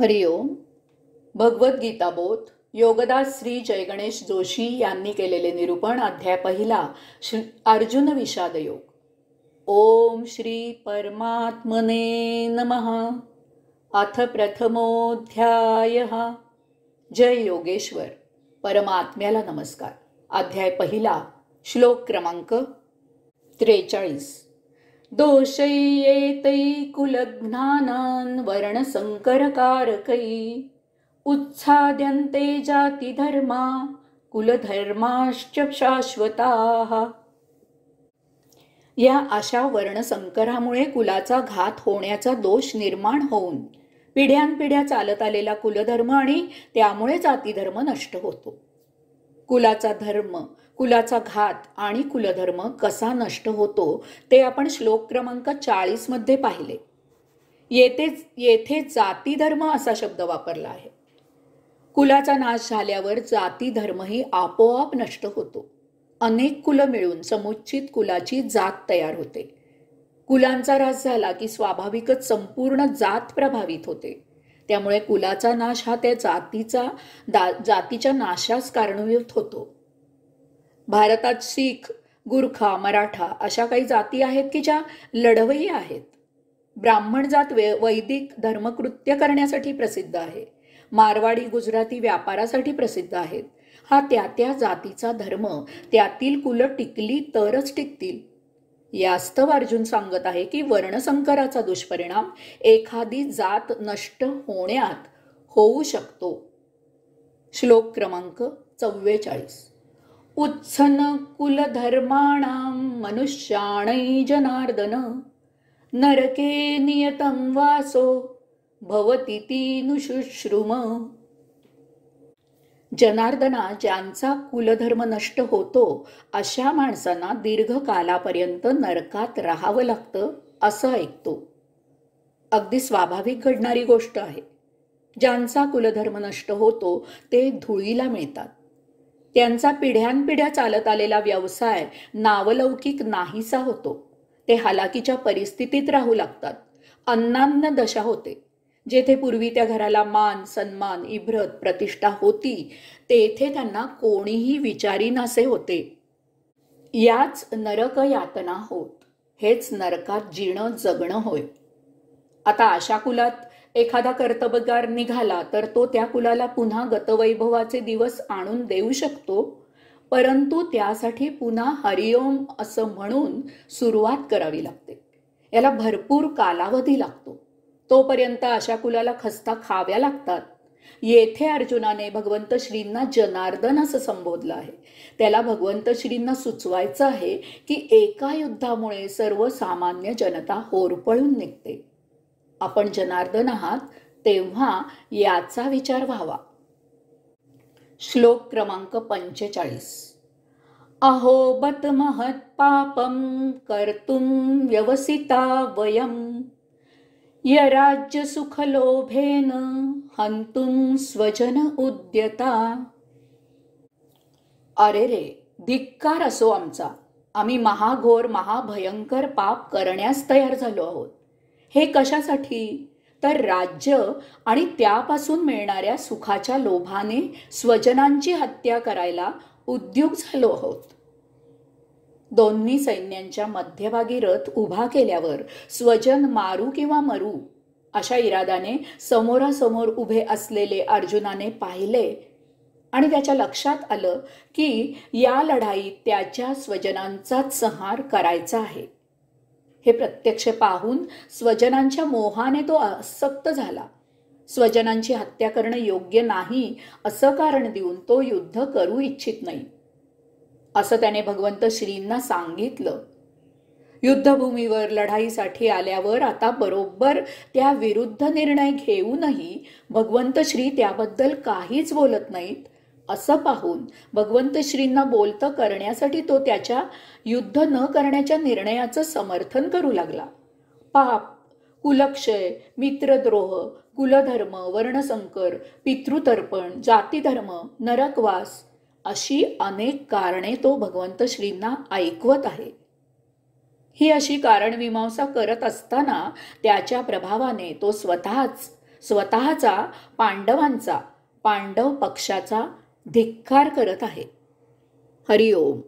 हरिओम. भगवद्गीता बोध योगदास श्री जयगणेश जोशी यांनी केलेले निरूपण. अध्याय पहिला. अर्जुन विषाद योग. ओम श्री परमात्मने नमः. अथ प्रथमोऽध्यायः. जय योगेश्वर. परमात्म्याला नमस्कार. अध्याय पहिला. श्लोक क्रमांक 43. दोषयेतै कुलज्ञानान् वर्णसंकरकारकै उत्साद्यन्ते जातिधर्मा कुलधर्माश्च शाश्वताः. या अशा वर्णसंकरामुळे कुलाचा घात होण्याचा दोष निर्माण होऊन पिढ्यानपिढ्या चालत आलेला कुलधर्म आणि त्यामुळे जातीधर्म नष्ट होतो. कुलाचा धर्म, कुलाचा घात आणि कुलधर्म कसा नष्ट होतो ते आपण श्लोक क्रमांक 40 मध्ये पाहिले. येथे जातीधर्म असा शब्द वापरला आहे. कुलाचा नाश झाल्यावर जातीधर्मही आपोआप नष्ट होतो. अनेक कुलं मिळून समुचित कुलाची जात तयार होते. कुलांचा ऱ्हास झाला की स्वाभाविकच संपूर्ण जात प्रभावित होते. त्यामुळे कुलाचा नाश हा त्या जातीच्या नाशास कारणीभूत होतो. भारतात शीख, गुरखा, मराठा अशा काही जाती आहेत की ज्या लढवय्ये आहेत. ब्राह्मण जात वैदिक धर्मकृत्य करण्यासाठी प्रसिद्ध आहे. मारवाडी, गुजराती व्यापारासाठी प्रसिद्ध आहेत. हा त्या जातीचा धर्म. त्यातील कुलं टिकली तरच टिकतील. यास्तव अर्जुन सांगत आहे की वर्णसंकराचा दुष्परिणाम एखादी जात नष्ट होण्यात होऊ शकतो. श्लोक क्रमांक 44. उत्सन कुलधर्माणां मनुष्याणै जनार्दन नरके नियतं वासो भवतीति नुशुश्रुम. जनार्दना, ज्यांचा कुलधर्म नष्ट होतो अशा माणसांना दीर्घकालापर्यंत नरकात राहावं लागतं असं ऐकतो. अगदी स्वाभाविक घडणारी गोष्ट आहे. ज्यांचा कुलधर्म नष्ट होतो ते धुळीला मिळतात. त्यांचा पिढ्यानपिढ्या चालत आलेला व्यवसाय नावलौकिक नाहीसा होतो. ते हालाकीच्या परिस्थितीत राहू लागतात. अन्नान्न दशा होते. जेथे पूर्वी त्या घराला मान, सन्मान, इब्रत, प्रतिष्ठा होती तेथे त्यांना कोणीही विचारीनासे होते. याच नरक यातना होत. हेच नरकात जीणं जगणं होय. आता अशा कुलात एखादा कर्तबगार निघाला तर तो त्या कुलाला पुन्हा गतवैभवाचे दिवस आणून देऊ शकतो. परंतु त्यासाठी पुन्हा हरिओम असं म्हणून सुरुवात करावी लागते. याला भरपूर कालावधी लागतो. तोपर्यंत अशा कुलाला खस्ता खाव्या लागतात. येथे अर्जुनाने भगवंत श्रींना जनार्दन असं संबोधलं आहे. त्याला भगवंत श्रींना सुचवायचं आहे की एका युद्धामुळे सर्वसामान्य जनता होरपळून निघते. आपण जनार्दन आहात तेव्हा याचा विचार व्हावा. श्लोक क्रमांक 45. अहो बत महत् पापम कर्तुम व्यवसिता वयम यराज्य सुख लोभेन हंतुम स्वजन उद्यता. अरे रे, धिक्कार असो आमचा. आम्ही महाघोर महाभयंकर पाप करण्यास तयार झालो आहोत. हे कशासाठी? तर राज्य आणि त्यापासून मिळणाऱ्या सुखाच्या लोभाने स्वजनांची हत्या करायला उद्युक्त झालो आहोत. दोन्ही सैन्यांच्या मध्यभागी रथ उभा केल्यावर स्वजन मारू किंवा मरू अशा इराद्याने समोरासमोर उभे असलेले अर्जुनाने पाहिले आणि त्याच्या लक्षात आलं की या लढाईत त्याच्या स्वजनांचाच संहार करायचा आहे. हे प्रत्यक्ष पाहून स्वजनांच्या मोहाने तो आसक्त झाला. स्वजनांची हत्या करणं योग्य नाही असं कारण देऊन तो युद्ध करू इच्छित नाही असं त्याने भगवंत श्रींना सांगितलं. युद्धभूमीवर लढाईसाठी आल्यावर आता बरोबर त्या विरुद्ध निर्णय घेऊनही भगवंत श्री त्याबद्दल काहीच बोलत नाहीत असं पाहून भगवंत श्रींना बोलतं करण्यासाठी तो त्याच्या युद्ध न करण्याच्या निर्णयाचं समर्थन करू लागला. पाप, कुलक्षय, मित्रद्रोह, कुलधर्म, वर्णसंकर, पितृतर्पण, जातीधर्म, नरकवास अशी अनेक कारणे तो भगवंत श्रींना ऐकवत आहे. ही अशी कारणमीमांसा करत असताना त्याच्या प्रभावाने तो स्वतःच स्वतःचा, पांडवांचा, पांडव पक्षाचा धिक्कार करत आहे. हरिओम.